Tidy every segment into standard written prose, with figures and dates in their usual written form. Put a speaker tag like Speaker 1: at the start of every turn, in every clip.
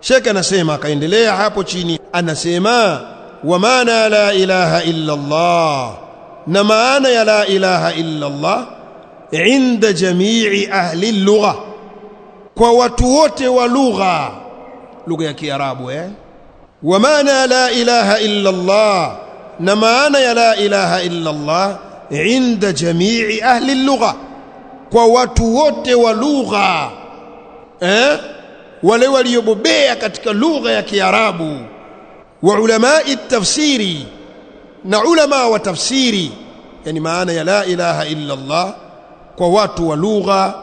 Speaker 1: Sheikh anasema, akaendelea hapo chini anasema, wa maana la ilaha illa Allah, na maana ya la ilaha illa Allah inda jamii ahli lugha, kwa watu wote wa lugha ya Kiarabu. Wa maana la ilaha illa Allah, na maana ya la ilaha illa Allah inda jamii ahli lugha, kwa watu wote wa lugha, wale waliobobea katika lugha ya Kiarabu, wa ulamai tafsiri, na ulama wa tafsiri. Yani maana ya la ilaha illa Allah kwa watu wa lugha,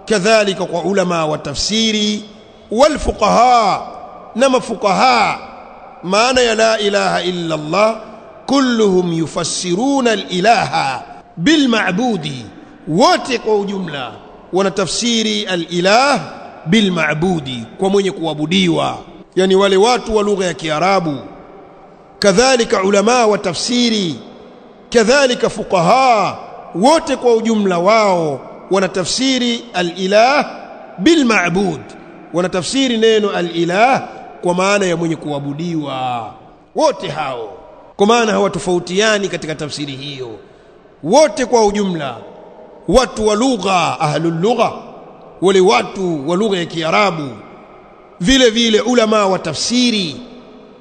Speaker 1: kadhalika kwa ulama wa tafsiri, wal fuqaha, na mafuqaha. maana ya la ilaha illa Allah kulluhum yufassiruna al-ilaha bil ma'budi, wote kwa ujumla wanatafsiri al-ilah bil ma'budi, kwa mwenye kuabudiwa. Yani wale watu wa lugha ya Kiarabu, kadhalika ulama wa tafsiri, kadhalika fuqaha, wote kwa ujumla wao wanatafsiri al-ilah bil ma'bud, wanatafsiri neno al-ilah kwa maana ya mwenye kuabudiwa. Wote hao, kwa maana hawatofautiani katika tafsiri hiyo, wote kwa ujumla. Watu wa lugha, ahlul lugha, wale watu wa lugha ya Kiarabu, vile vile ulama wa tafsiri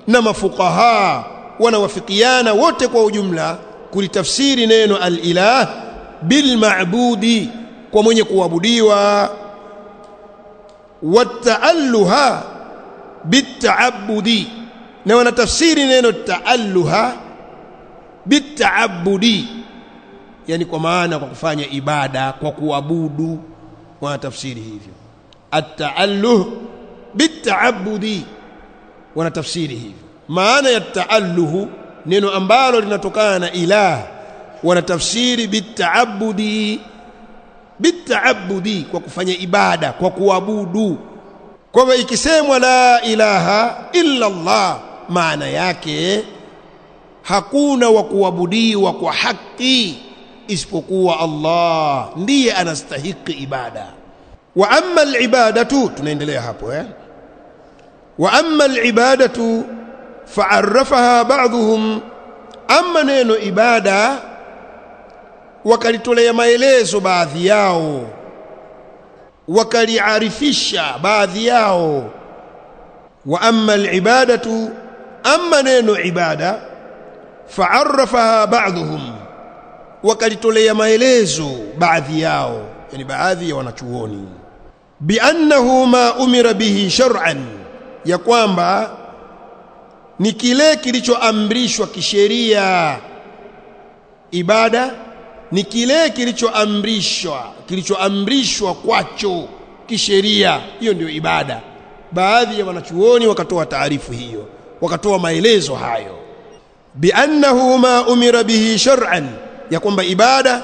Speaker 1: na mafuqaha wanawafikiana wote kwa ujumla kulitafsiri neno al-ilah bil ma'budi, kwa mwenye kuabudiwa. Wata'alluha bit'abudi, na wanatafsiri neno ta'alluha bit'abudi, yani kwa maana kwa kufanya ibada, kwa kuabudu, wanatafsiri hivyo. At-ta'alluh bit'abudi, wanatafsiri hivyo. Maana ya ta'alluhu, neno ambalo linatokana na ilah, wanatafsiri bit'abudi, bit'abudi, kwa kufanya ibada, kwa kuabudu. Kwa hivyo ikisemwa la ilaha illa Allah, maana yake hakuna wa kuabudiwa kwa haki isipokuwa Allah, ndiye anastahiki ibada. Wa amma al-ibadatu, tunaendelea hapo wa amma al-ibadatu fa'arrafaha ba'dhum, amma neno ibada wakalitolea maelezo baadhi yao, wakaliarifisha baadhi yao. Wa amma al-ibadatu, amma neno ibada fa'arrafaha ba'dhum, wakalitolea maelezo baadhi yao, yani baadhi ya wanachuoni, bi annahu ma umira bihi shar'an, ya kwamba ni kile kilichoamrishwa kisheria. Ibada ni kile kilichoamrishwa kwacho kisheria, hiyo ndio ibada. Baadhi ya wanachuoni wakatoa taarifu hiyo, wakatoa maelezo hayo, bi annahu ma umira bihi shar'an, ya kwamba ibada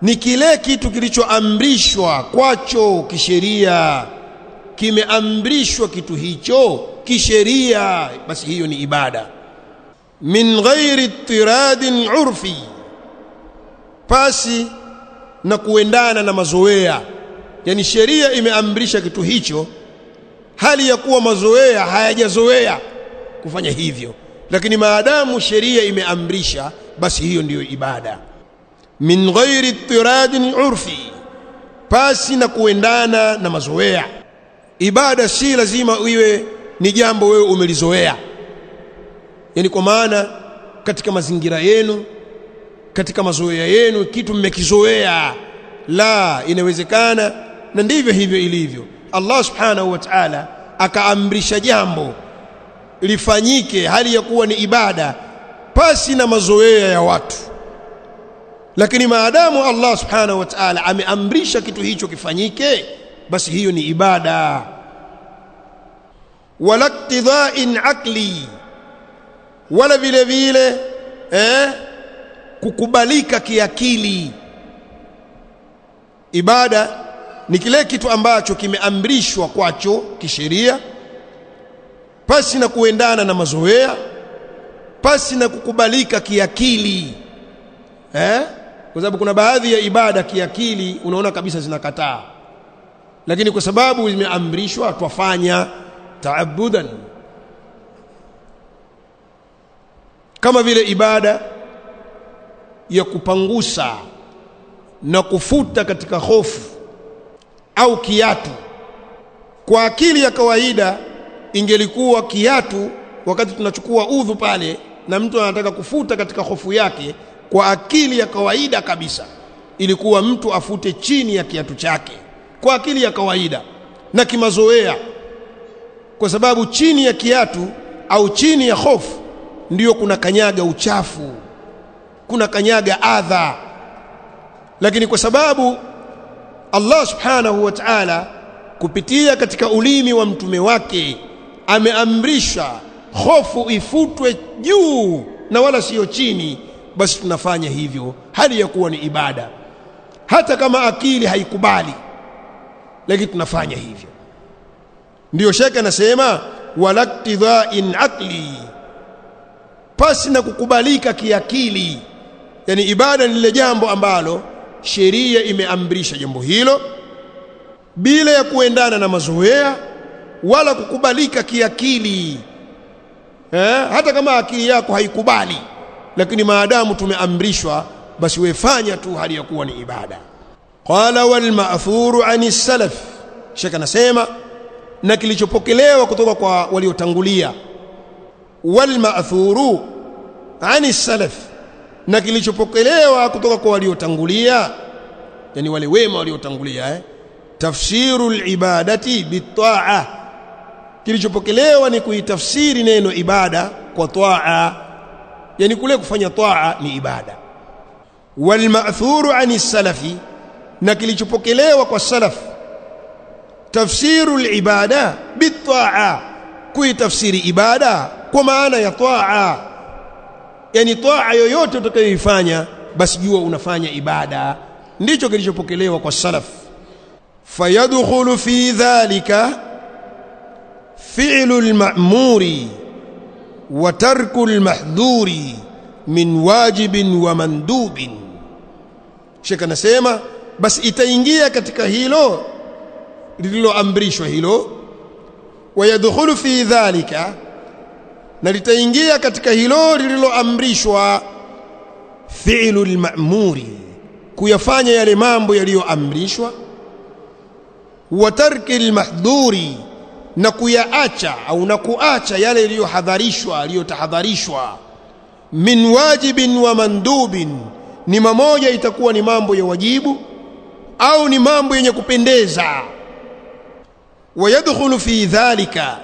Speaker 1: ni kile kitu kilichoamrishwa kwacho kisheria, kimeamrishwa kitu hicho kisheria, basi hiyo ni ibada. Min ghairi tiradin urfi, pasi na kuendana na mazoea. Yani sheria imeamrisha kitu hicho hali ya kuwa mazoea hayajazoea kufanya hivyo, lakini maadamu sheria imeamrisha, basi hiyo ndiyo ibada. Min ghairi tiradin urfi, pasi na kuendana na mazoea. Ibada si lazima iwe ni jambo wewe umelizoea, yani kwa maana katika mazingira yenu, katika mazoea yenu, kitu mmekizoea. La, inawezekana na ndivyo hivyo ilivyo. Allah subhanahu wa ta'ala akaamrisha jambo lifanyike hali ya kuwa ni ibada pasi na mazoea ya watu, lakini maadamu Allah subhanahu wa ta'ala ameamrisha kitu hicho kifanyike, basi hiyo ni ibada. Wala iqtida'in aqli, wala vile vile kukubalika kiakili. Ibada ni kile kitu ambacho kimeamrishwa kwacho kisheria, pasi na kuendana na mazoea, pasi na kukubalika kiakili. Kwa sababu kuna baadhi ya ibada kiakili unaona kabisa zinakataa, lakini kwa sababu zimeamrishwa twafanya, ta'abbudan, kama vile ibada ya kupangusa na kufuta katika hofu au kiatu. Kwa akili ya kawaida ingelikuwa kiatu, wakati tunachukua udhu pale na mtu anataka kufuta katika hofu yake, kwa akili ya kawaida kabisa ilikuwa mtu afute chini ya kiatu chake, kwa akili ya kawaida na kimazoea, kwa sababu chini ya kiatu au chini ya hofu ndiyo kuna kanyaga uchafu, kuna kanyaga adha. Lakini kwa sababu Allah subhanahu wa ta'ala kupitia katika ulimi wa mtume wake ameamrisha hofu ifutwe juu na wala sio chini, basi tunafanya hivyo hali ya kuwa ni ibada, hata kama akili haikubali, lakini tunafanya hivyo. Ndiyo Sheikh anasema walaktidha'in aqli, pasi na kukubalika kiakili. Yani ibada ni lile jambo ambalo sheria imeamrisha jambo hilo bila ya kuendana na mazoea wala kukubalika kiakili. Hata kama akili yako haikubali, lakini maadamu tumeamrishwa, basi wefanya tu hali ya kuwa ni ibada. Qala wal ma'thuru 'ani salaf, Sheikh anasema na kilichopokelewa kutoka kwa waliotangulia. Wal ma'thuru 'ani salaf, na kilichopokelewa kutoka kwa waliotangulia, yani wale wema waliotangulia. Tafsirul ibadati bitta'a, kilichopokelewa ni kuitafsiri neno ibada kwa ta'a, yani kule kufanya ta'a ni ibada. Wal ma'thuru 'ani salafi, na kilichopokelewa kwa salaf, tafsirul ibada bitta'a, kuitafsiri ibada kwa maana ya ta'a, yani ta'a yoyote utakayoifanya basi jua unafanya ibada. Ndicho kilichopokelewa kwa salaf. Fayadkhulu fi dhalika fi'lu al-ma'muri wa tarku al-mahdhuri min wajibin wa mandubin. Sheikh anasema basi itaingia katika hilo lililoamrishwa hilo, wayadkhulu fi dhalika, na litaingia katika hilo lililoamrishwa, fi'lu al-ma'muri, kuyafanya yale mambo yaliyoamrishwa, wa tarki al-mahdhuri, na kuyaacha au na kuacha yale yaliyohadharishwa, yaliyotahadharishwa, min wajibin wa mandubin, ni mamoja itakuwa ni mambo ya wajibu au ni mambo yenye kupendeza. Wayadkhulu fi dhalika,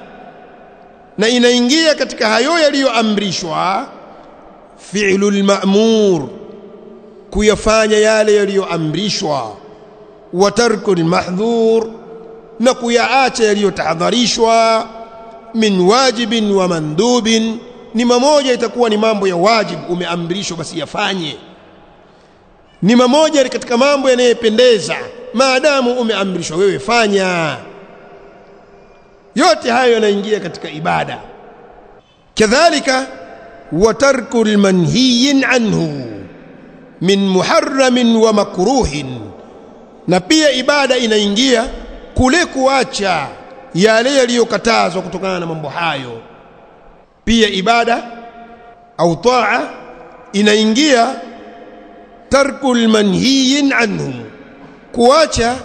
Speaker 1: na inaingia katika hayo yaliyoamrishwa, fi'lul ma'mur, kuyafanya yale yaliyoamrishwa, wa tarkul mahdhur, na kuyaacha yaliyotahadharishwa, min wajibin wa mandubin, ni mamoja itakuwa ni mambo ya wajibu, umeamrishwa basi yafanye. Ni mamoja katika mambo yanayopendeza, maadamu umeamrishwa wewe fanya. Yote hayo yanaingia katika ibada. Kadhalika wa tarkul manhiyin anhu min muharramin wa makruhin, na pia ibada inaingia kule kuacha yale yaliyokatazwa kutokana na mambo hayo. Pia ibada au taa inaingia tarkul manhiyin anhu, kuacha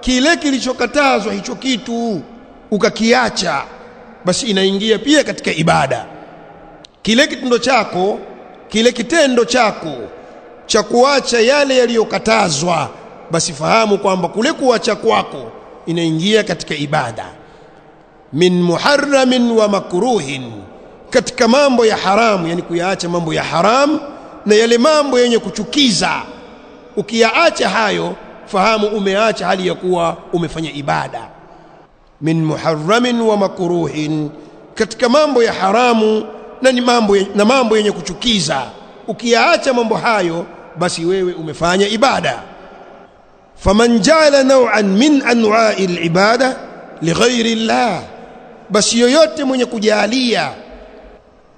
Speaker 1: kile kilichokatazwa hicho kitu ukakiacha, basi inaingia pia katika ibada. Kile kitendo chako, kile kitendo chako cha kuacha yale yaliyokatazwa, basi fahamu kwamba kule kuacha kwako inaingia katika ibada. Min muharramin wa makruhin, katika mambo ya haramu, yani kuyaacha mambo ya haramu na yale mambo yenye kuchukiza. Ukiyaacha hayo, fahamu umeacha hali ya kuwa umefanya ibada. Min muharramin wa makruhin, katika mambo ya haramu na mambo yenye kuchukiza. Ukiyaacha mambo hayo, basi wewe umefanya ibada. Faman ja'ala naw'an min anwa'i al-ibada lighairi Allah, basi yoyote mwenye kujalia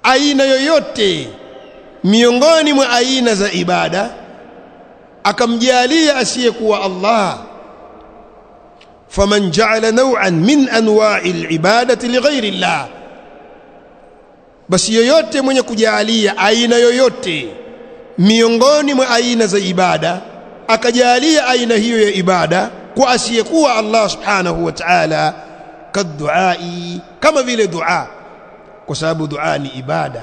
Speaker 1: aina yoyote miongoni mwa aina za ibada akamjalia asiyekuwa Allah, faman ja'ala naw'an min anwa'il ibadati lighairi Allah, basi yoyote mwenye kujalia aina yoyote miongoni mwa aina za ibada, akajalia aina hiyo ya ibada kwa asiyekuwa Allah subhanahu wa ta'ala, kadduai, kama vile dua, kwa sababu dua ni ibada,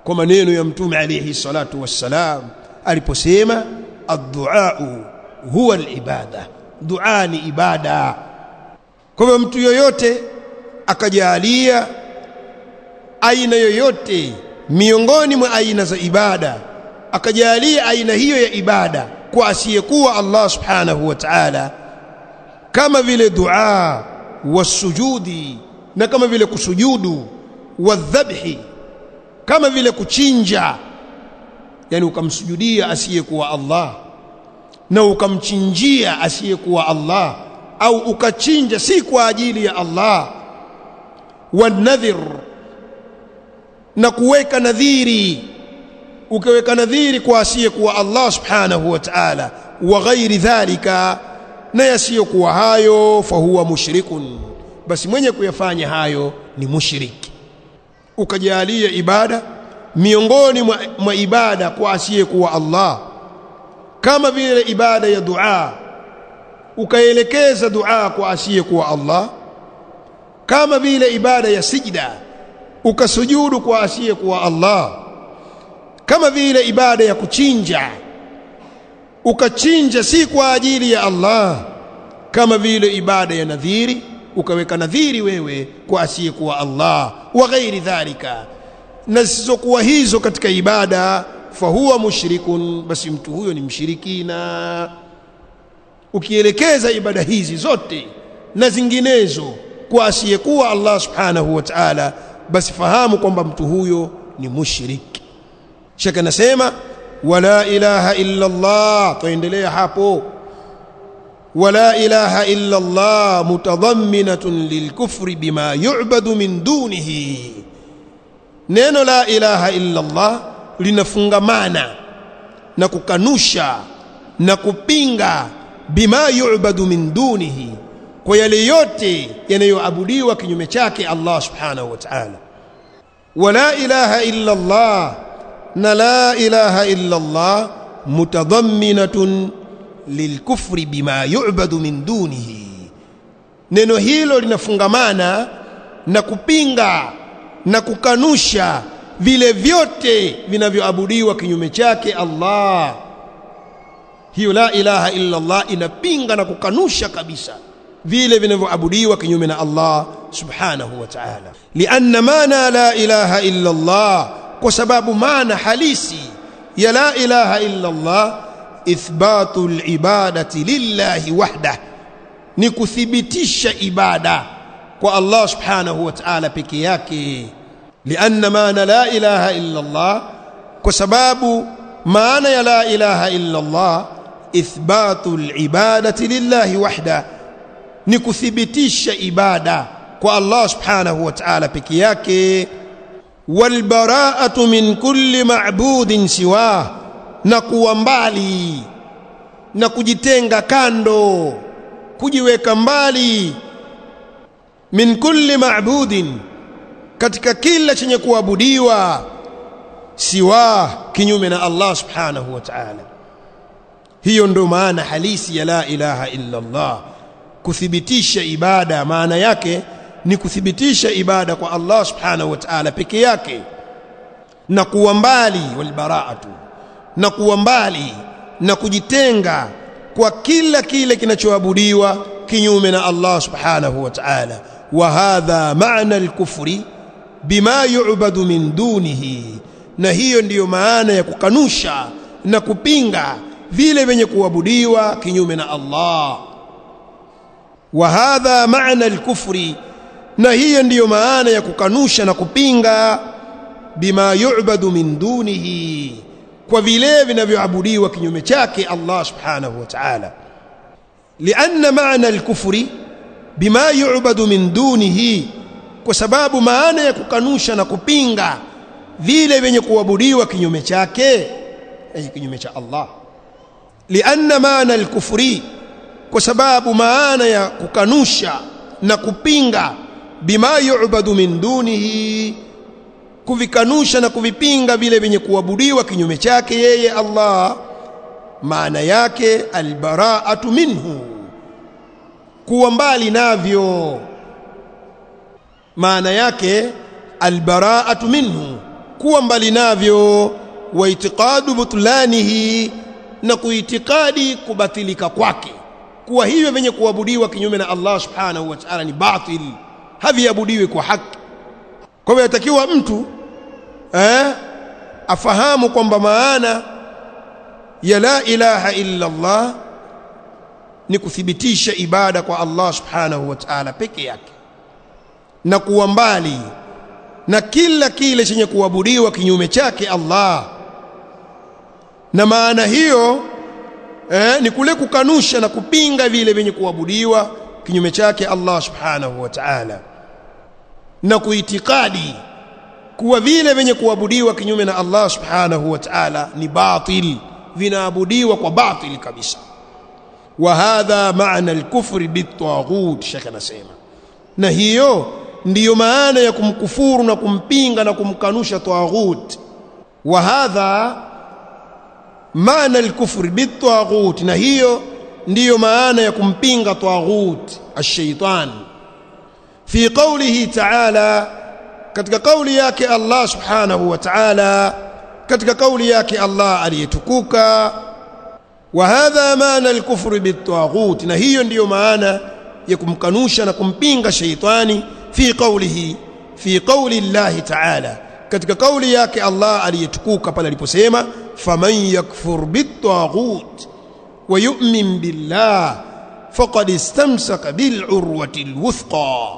Speaker 1: kwa maneno ya Mtume alayhi salatu wassalam aliposema ad-du'a huwa al-ibada, dua ni ibada. Kwa hivyo mtu yoyote akajalia aina yoyote miongoni mwa aina za ibada, akajalia aina hiyo ya ibada kwa asiyekuwa Allah subhanahu wa ta'ala, kama vile dua wasujudi, na kama vile kusujudu, wadhabhi, kama vile kuchinja, yani ukamsujudia asiyekuwa Allah na ukamchinjia asiyekuwa Allah, au ukachinja si kwa ajili ya Allah, wanadhir, na kuweka nadhiri, ukaweka nadhiri kwa asiyekuwa Allah subhanahu wa ta'ala, wa ghairi dhalika, na yasiyokuwa hayo, fahuwa mushrikun, basi mwenye kuyafanya hayo ni mushriki. Ukajalia ibada miongoni mwa ibada kwa asiyekuwa Allah, kama vile ibada ya dua, ukaelekeza dua kwa asiyekuwa Allah, kama vile ibada ya sijda ukasujudu kwa asiyekuwa Allah, kama vile ibada ya kuchinja ukachinja si kwa ajili ya Allah, kama vile ibada ya nadhiri ukaweka nadhiri wewe kwa asiyekuwa Allah, wa ghairi dhalika, na zisizokuwa hizo katika ibada, fahuwa mushrikun, basi mtu huyo ni mshirikina. Ukielekeza ibada hizi zote na zinginezo kwa asiyekuwa Allah subhanahu wa ta'ala, basi fahamu kwamba mtu huyo ni mushriki. Shaka nasema wala ilaha illa Allah, tuendelea hapo. wala ilaha illa Allah mutadhamminatun lilkufri bima yu'badu min dunihi, neno la ilaha illa Allah linafungamana na kukanusha na kupinga bima yu'badu min dunihi, kwa yale yote yanayoabudiwa kinyume chake Allah subhanahu wa ta'ala. wala ilaha illa Allah, na la ilaha illa Allah mutadhamminatun lilkufri bima yu'badu min dunihi, neno hilo linafungamana na kupinga na kukanusha vile vyote vinavyoabudiwa kinyume chake Allah. Hiyo la ilaha illa Allah inapinga na kukanusha kabisa vile vinavyoabudiwa kinyume na Allah subhanahu wa ta'ala. Lianna maana la ilaha illa Allah, kwa sababu maana halisi ya la ilaha illa Allah ithbatul ibadati lillahi wahdah, ni kuthibitisha ibada kwa Allah subhanahu wa ta'ala peke yake. Lianna maana la ilaha illa Allah, kwa sababu maana ya la ilaha illa Allah ithbatul ibadati lillahi wahdah, ni kuthibitisha ibada kwa Allah subhanahu wa ta'ala peke yake. Wal bara'atu min kulli ma'budin siwa, na kuwa mbali na kujitenga kando, kujiweka mbali, min kulli ma'budin, katika kila chenye kuabudiwa, siwa, kinyume na Allah subhanahu wa ta'ala. Hiyo ndo maana halisi ya la ilaha illa Allah, kuthibitisha ibada. Maana yake ni kuthibitisha ibada kwa Allah subhanahu wa ta'ala peke yake, na kuwa mbali, wal bara'atu, na kuwa mbali na kujitenga kwa kila kile kinachoabudiwa kinyume na Allah subhanahu wa ta'ala. Wa hadha maana al-kufri bima yu'badu min dunihi, na hiyo ndiyo maana ya kukanusha na kupinga vile vyenye kuabudiwa kinyume na Allah. Wa hadha maana al-kufri, na hiyo ndiyo maana ya kukanusha na kupinga bima yu'badu min dunihi, kwa vile vinavyoabudiwa kinyume chake Allah subhanahu wa ta'ala. Lianna maana al-kufri bima yu'badu min dunihi, kwa sababu maana ya kukanusha na kupinga vile vyenye kuabudiwa kinyume chake, kinyume cha Allah. Lianna maana al-kufri, kwa sababu maana ya kukanusha na kupinga bima yu'badu min dunihi, kuvikanusha na kuvipinga vile vyenye kuabudiwa kinyume chake yeye Allah, maana yake albara'atu minhu, kuwa mbali navyo. Maana yake albara'atu minhu, kuwa mbali navyo, wa itiqadu butlanihi, na kuitikadi kubatilika kwake, kuwa hivyo vyenye kuabudiwa kinyume na Allah subhanahu wa ta'ala ni batil, haviabudiwi kwa haki. Kwa hivyo yatakiwa mtu afahamu kwamba maana ya la ilaha illa Allah ni kuthibitisha ibada kwa Allah subhanahu wa ta'ala peke yake, na kuwa mbali na kila kile chenye kuabudiwa kinyume chake Allah. Na maana hiyo ni kule kukanusha na kupinga vile vyenye kuabudiwa kinyume chake Allah subhanahu wa ta'ala, na kuitikadi kuwa vile vyenye kuabudiwa kinyume na Allah subhanahu wa ta'ala ni batil, vinaabudiwa kwa batil kabisa. Wa hadha maana al-kufri bit-taghut, Sheikh anasema, na hiyo ndiyo maana ya kumkufuru na kumpinga na kumkanusha taghut. Wa hadha maana al-kufri bit-taghut, na hiyo ndiyo maana ya kumpinga taghut ash-shaytan. Fi qawlihi ta'ala, katika kauli yake Allah subhanahu wa ta'ala, katika kauli yake Allah aliyetukuka, wa hadha maana al-kufri bit-taghut, na hiyo ndiyo maana ya kumkanusha na kumpinga shaytani. Fi qawlihi, fi qawli Allah ta'ala, katika kauli yake Allah aliyetukuka pale aliposema faman yakfur bit-taghut wa yu'min billah faqad istamsaka bil-urwati al-wuthqa.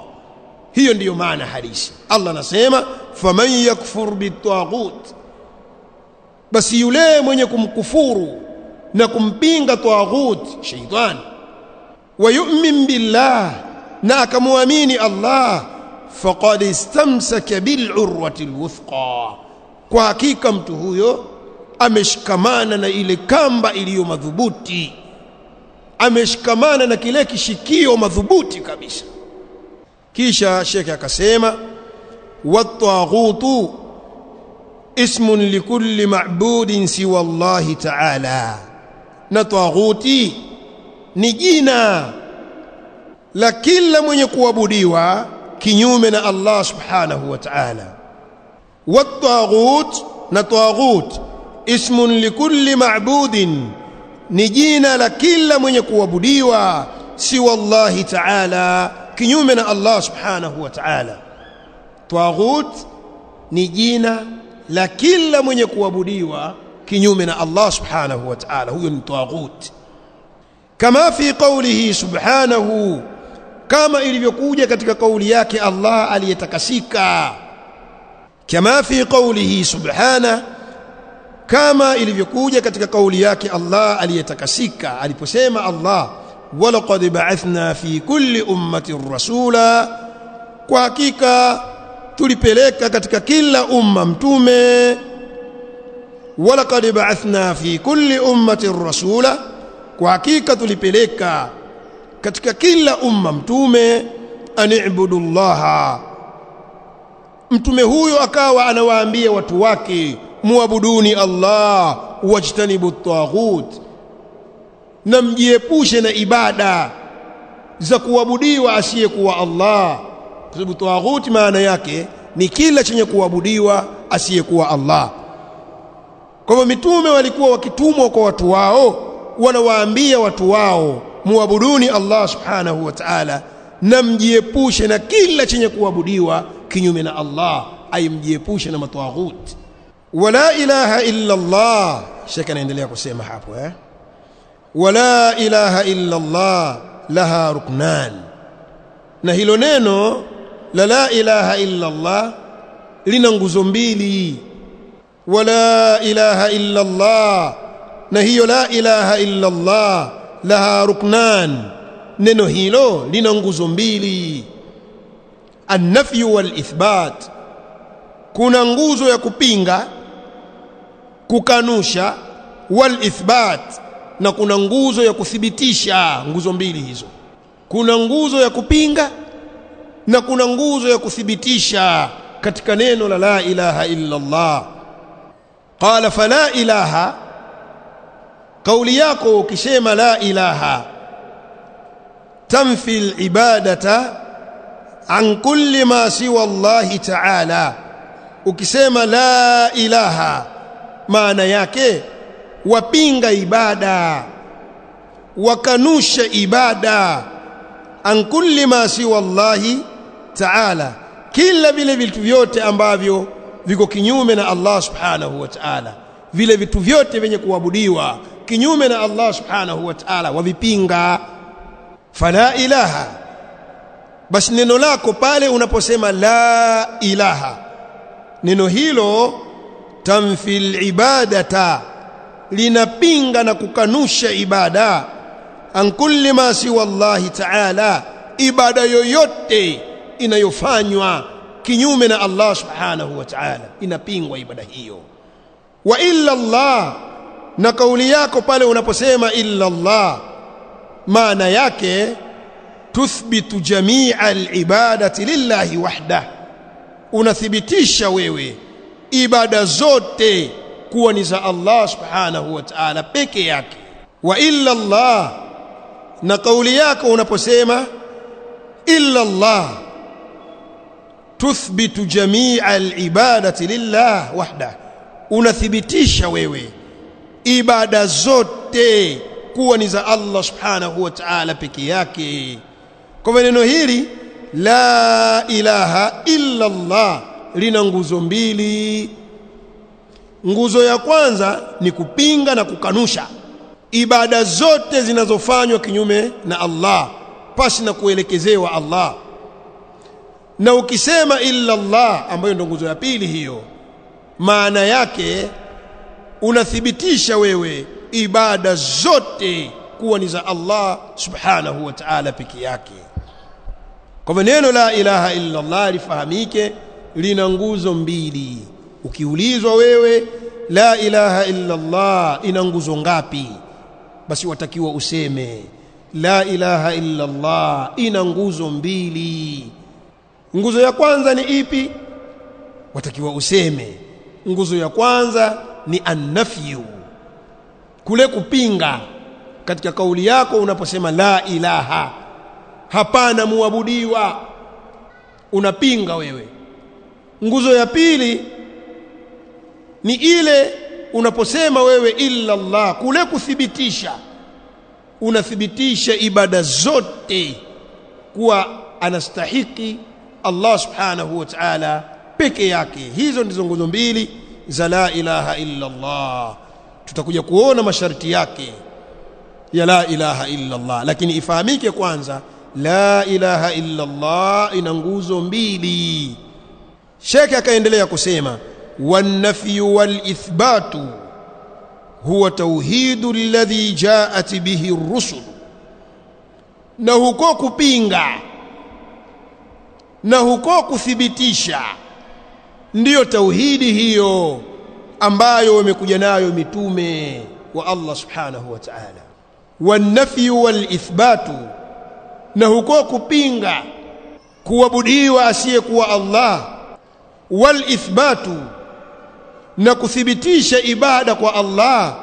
Speaker 1: Hiyo ndiyo maana halisi. Allah anasema faman yakfur bit-taghut, basi yule mwenye kumkufuru na kumpinga taghut shaytan, wa yu'min billah, na akamwamini Allah, faqad istamsaka bil-urwati al-wuthqa, kwa hakika mtu huyo ameshikamana na ile kamba iliyo madhubuti, ameshikamana na kile kishikio madhubuti kabisa. Kisha Sheikh akasema wat-taghutu ismun likulli ma'budin siwa Allah ta'ala, na taghuti ni jina la kila mwenye kuabudiwa kinyume na Allah subhanahu wa ta'ala. Wat-taghut, na taghut ismun likulli ma'budin, ni jina la kila mwenye kuabudiwa siwa Allah ta'ala, kinyume na Allah subhanahu wa ta'ala. Taghut ni jina la kila mwenye kuabudiwa kinyume na Allah subhanahu wa ta'ala, huyo ni taghut. Kama fi qawlihi subhanahu, kama ilivyokuja katika kauli yake Allah aliyetakasika. Kama fi qawlihi subhanahu, kama ilivyokuja katika kauli yake Allah aliyetakasika aliposema Allah walaqad ba'athna fi kulli ummatin rasula, kwa hakika tulipeleka katika kila umma mtume. Walaqad ba'athna fi kulli ummatin rasula, kwa hakika tulipeleka katika kila umma mtume. Ani'budullaha, mtume huyo akawa anawaambia watu wake muabuduni Allah wajtanibu at-taghut, na mjiepushe na ibada za kuabudiwa asiyekuwa Allah, kwa sababu taghut maana yake ni kila chenye kuabudiwa asiyekuwa Allah. Kwa hivyo mitume walikuwa wakitumwa kwa watu wao, wanawaambia watu wao muabuduni Allah subhanahu wa ta'ala, na mjiepushe na kila chenye kuabudiwa kinyume na Allah, ay mjiepushe na mataghut. Wala ilaha illa Allah, Sheikh anaendelea kusema hapo wala ilaha illa Allah laha ruknan, na hilo neno la ilaha illa Allah lina nguzo mbili. Wala ilaha illa Allah, na hiyo la ilaha illa Allah laha ruknan, neno hilo lina nguzo mbili. An-nafy wal-ithbat, kuna nguzo ya kupinga kukanusha, wal-ithbat, na kuna nguzo ya kuthibitisha. Nguzo mbili hizo, kuna nguzo ya kupinga na kuna nguzo ya kuthibitisha katika neno la ilaha illa Allah. Qala fala ilaha, kauli yako ukisema la ilaha, tanfi al-ibadata an kulli ma siwa Allah ta'ala. Ukisema la ilaha, maana yake wapinga ibada, wakanusha ibada, an kulli ma siwa Allah ta'ala, kila vile vitu vyote ambavyo viko kinyume na Allah subhanahu wa ta'ala, vile vitu vyote vyenye kuabudiwa kinyume na Allah subhanahu wa ta'ala wavipinga. Fala ilaha, basi neno lako pale unaposema la ilaha, neno hilo tamfil ibadata, linapinga na kukanusha ibada, an kulli ma siwa Allah ta'ala, ibada yoyote inayofanywa kinyume na Allah subhanahu wa ta'ala inapingwa ibada hiyo. Wa illa Allah, na kauli yako pale unaposema illa Allah, maana yake tuthbitu jami'a al-ibadati lillahi wahdah, unathibitisha wewe ibada zote kuwa ni za Allah subhanahu wa ta'ala peke yake. Wa illa Allah, na kauli yako unaposema illa Allah, tuthbitu jami'a al-ibadati lillah wahdah, unathibitisha wewe ibada zote kuwa ni za Allah subhanahu wa ta'ala peke yake. Kwa neno hili la ilaha illa Allah lina nguzo mbili. Nguzo ya kwanza ni kupinga na kukanusha ibada zote zinazofanywa kinyume na Allah, pasi na kuelekezewa Allah. Na ukisema illa Allah, ambayo ndio nguzo ya pili hiyo, maana yake unathibitisha wewe ibada zote kuwa ni za Allah subhanahu wa ta'ala peke yake. Kwa neno la ilaha illa Allah lifahamike lina nguzo mbili. Ukiulizwa wewe la ilaha illa Allah ina nguzo ngapi, basi watakiwa useme la ilaha illa Allah ina nguzo mbili. Nguzo ya kwanza ni ipi? Watakiwa useme nguzo ya kwanza ni an-nafyu, kule kupinga katika kauli yako unaposema la ilaha, hapana muabudiwa, unapinga wewe. Nguzo ya pili ni ile unaposema wewe illa Allah, kule kuthibitisha, unathibitisha ibada zote kuwa anastahiki Allah subhanahu wa ta'ala peke yake. Hizo ndizo nguzo mbili za la ilaha illa Allah. Tutakuja kuona masharti yake ya la ilaha illa Allah, lakini ifahamike kwanza la ilaha illa Allah ina nguzo mbili. Sheikh akaendelea kusema wan-nafyu wal-ithbatu huwa tauhidu alladhi ja'at bihi ar-rusul, na huko kupinga na huko kuthibitisha ndiyo tauhidi hiyo ambayo wamekuja nayo mitume wa Allah subhanahu wa ta'ala. Wan-nafyu wal-ithbatu, na huko kupinga kuabudiwa asiyekuwa Allah, wal-ithbatu, na kuthibitisha ibada kwa Allah,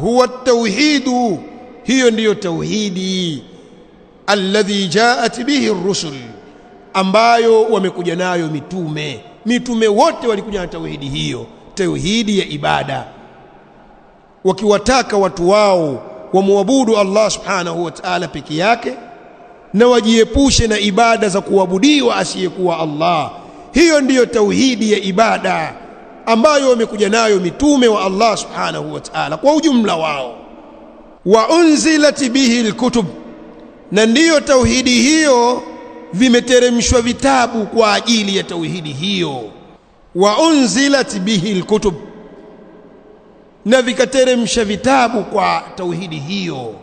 Speaker 1: huwa tauhidu, hiyo ndiyo tauhidi alladhi ja'at bihi ar-rusul, ambayo wamekuja nayo mitume. Mitume wote walikuja na tauhidi hiyo, tauhidi ya ibada, wakiwataka watu wao wamwabudu Allah subhanahu wa ta'ala peke yake na wajiepushe na ibada za kuabudiwa asiyekuwa Allah. Hiyo ndiyo tauhidi ya ibada ambayo wamekuja nayo mitume wa Allah subhanahu wa ta'ala kwa ujumla wao. Wa unzilat bihi alkutub, na ndiyo tauhidi hiyo vimeteremshwa vitabu kwa ajili ya tauhidi hiyo. Wa unzilat bihi alkutub, na vikateremsha vitabu kwa tauhidi hiyo,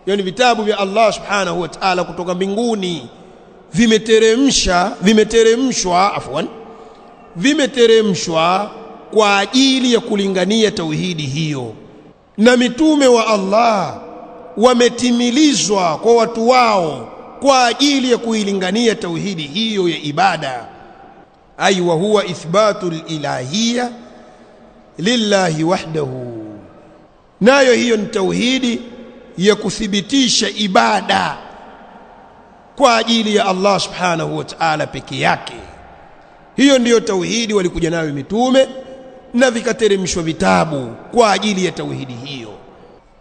Speaker 1: yani vitabu vya Allah subhanahu wa ta'ala kutoka mbinguni vimeteremshwa kwa ajili ya kulingania tauhidi hiyo. na mitume wa Allah wametimilizwa kwa watu wao kwa ajili ya kuilingania tauhidi hiyo ya ibada. Ay wa huwa ithbatul ilahiyya lillahi wahdahu, nayo hiyo ni tauhidi ya kuthibitisha ibada kwa ajili ya Allah subhanahu wa ta'ala peke yake. Hiyo ndiyo tauhidi walikuja nayo mitume na vikateremshwa vitabu kwa ajili ya tauhidi hiyo.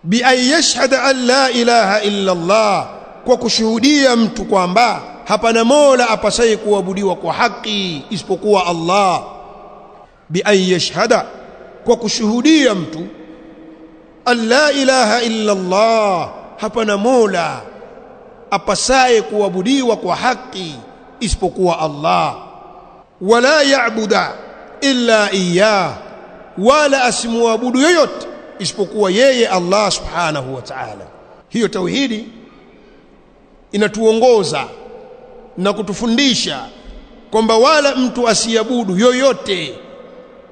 Speaker 1: Bi an yashhada an la ilaha illa Allah, kwa kushuhudia mtu kwamba hapana mola apasaye kuabudiwa kwa haki isipokuwa Allah. Bi an yashhada, kwa kushuhudia mtu an la ilaha illa Allah, hapana mola apasaye kuabudiwa kwa haki isipokuwa Allah. Wala ya'buda illa iyyah, wala asimuabudu yoyote isipokuwa yeye Allah subhanahu wa ta'ala. Hiyo tauhidi inatuongoza na kutufundisha kwamba wala mtu asiabudu yoyote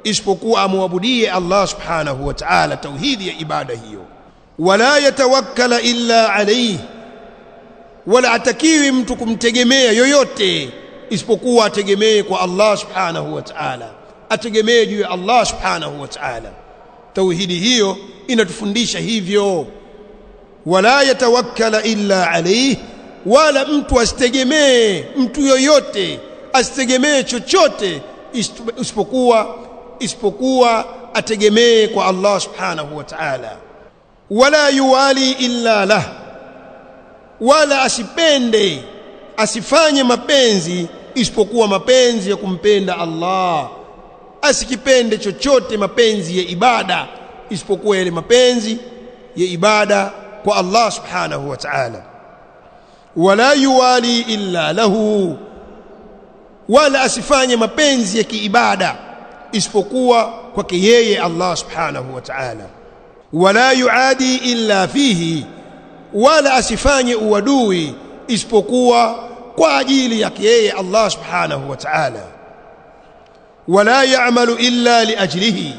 Speaker 1: isipokuwa amuabudie Allah subhanahu wa ta'ala, tauhidi ya ibada hiyo. Wala yatawakkala illa alayhi, wala atakiwi mtu kumtegemea yoyote isipokuwa ategemee kwa Allah subhanahu wa ta'ala, ategemee juu ya Allah subhanahu wa ta'ala. Tauhidi hiyo inatufundisha hivyo. Wala yatawakkala illa alayhi, wala mtu asitegemee mtu yoyote, asitegemee chochote isipokuwa ategemee kwa Allah subhanahu wa ta'ala. Wala yuwali illa lah, wala asipende, asifanye mapenzi isipokuwa mapenzi ya kumpenda Allah. Asikipende chochote mapenzi ya ibada isipokuwa yale mapenzi ya ibada kwa Allah subhanahu wa ta'ala. Wala yuwali illa lahu, wala asifanye mapenzi ya kiibada isipokuwa kwake yeye Allah subhanahu wa ta'ala. Wala yuadi illa fihi, wala asifanye uadui isipokuwa kwa ajili yake yeye Allah subhanahu wa ta'ala. Wala ya'malu illa liajlihi,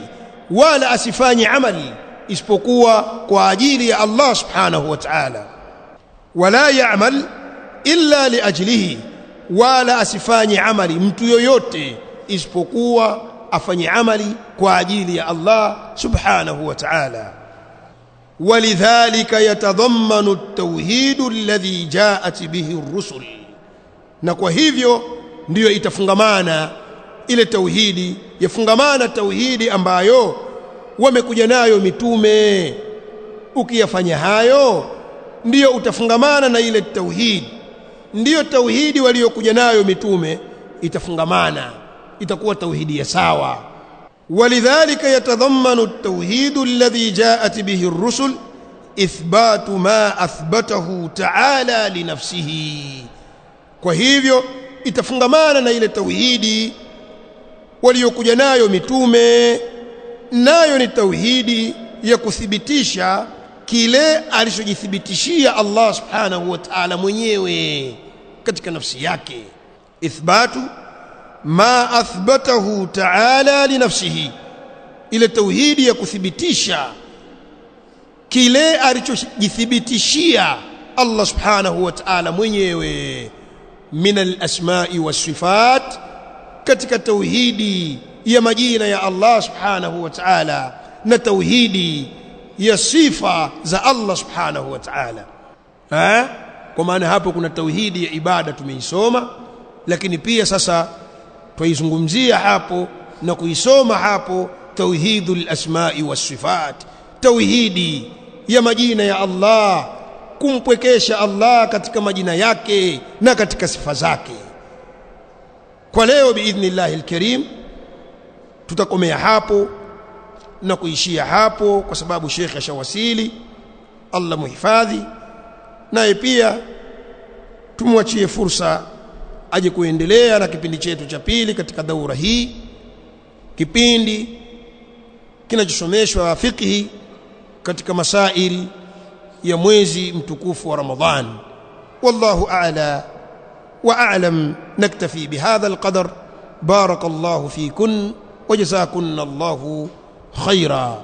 Speaker 1: wala asifanye amali isipokuwa kwa ajili ya Allah subhanahu wa ta'ala. Wala ya'mal illa liajlihi, wala asifanye amali mtu yoyote isipokuwa afanye amali kwa ajili ya Allah subhanahu wa ta'ala. Walidhalika yatadhammanu at-tauhid alladhi ja'at bihi ar-rusul, na kwa hivyo ndiyo itafungamana ile tauhidi, yafungamana tauhidi ambayo wamekuja nayo mitume. Ukiyafanya hayo ndiyo utafungamana na ile tauhidi, ndiyo tauhidi waliokuja nayo mitume itafungamana, itakuwa tauhidi ya sawa. Walidhalika yatadhammanu at-tauhid alladhi ja'at bihi ar-rusul ithbatu ma athbatahu ta'ala li nafsihi, kwa hivyo itafungamana na ile tauhidi waliokuja nayo mitume, nayo ni tauhidi ya kuthibitisha kile alichojithibitishia Allah subhanahu wa ta'ala mwenyewe katika nafsi yake. Ithbatu ma athbatahu ta'ala li nafsihi, ile tauhidi ya kuthibitisha kile alichojithibitishia Allah subhanahu wa ta'ala mwenyewe min al-asma'i was-sifat, katika tauhidi ya majina ya Allah subhanahu wa ta'ala na tauhidi ya sifa za Allah subhanahu wa ta'ala. Kwa maana hapo kuna tauhidi ya ibada tumeisoma, lakini pia sasa tuizungumzia hapo na kuisoma hapo tauhidul asma'i was sifat, tauhidi ya majina ya Allah, kumpwekesha Allah katika majina yake na katika sifa zake. Kwa leo biidhnillahil karim tutakomea hapo na kuishia hapo, kwa sababu Sheikh ashawasili, Allah muhifadhi, naye pia tumwachie fursa aje kuendelea na kipindi chetu cha pili katika daura hii, kipindi kinachosomeshwa fiqhi katika masaili ya mwezi mtukufu wa Ramadhan. Wallahu a'la wa a'lam. Naktafi bihadha alqadar. Barakallahu fikun wa jazakunallahu khaira.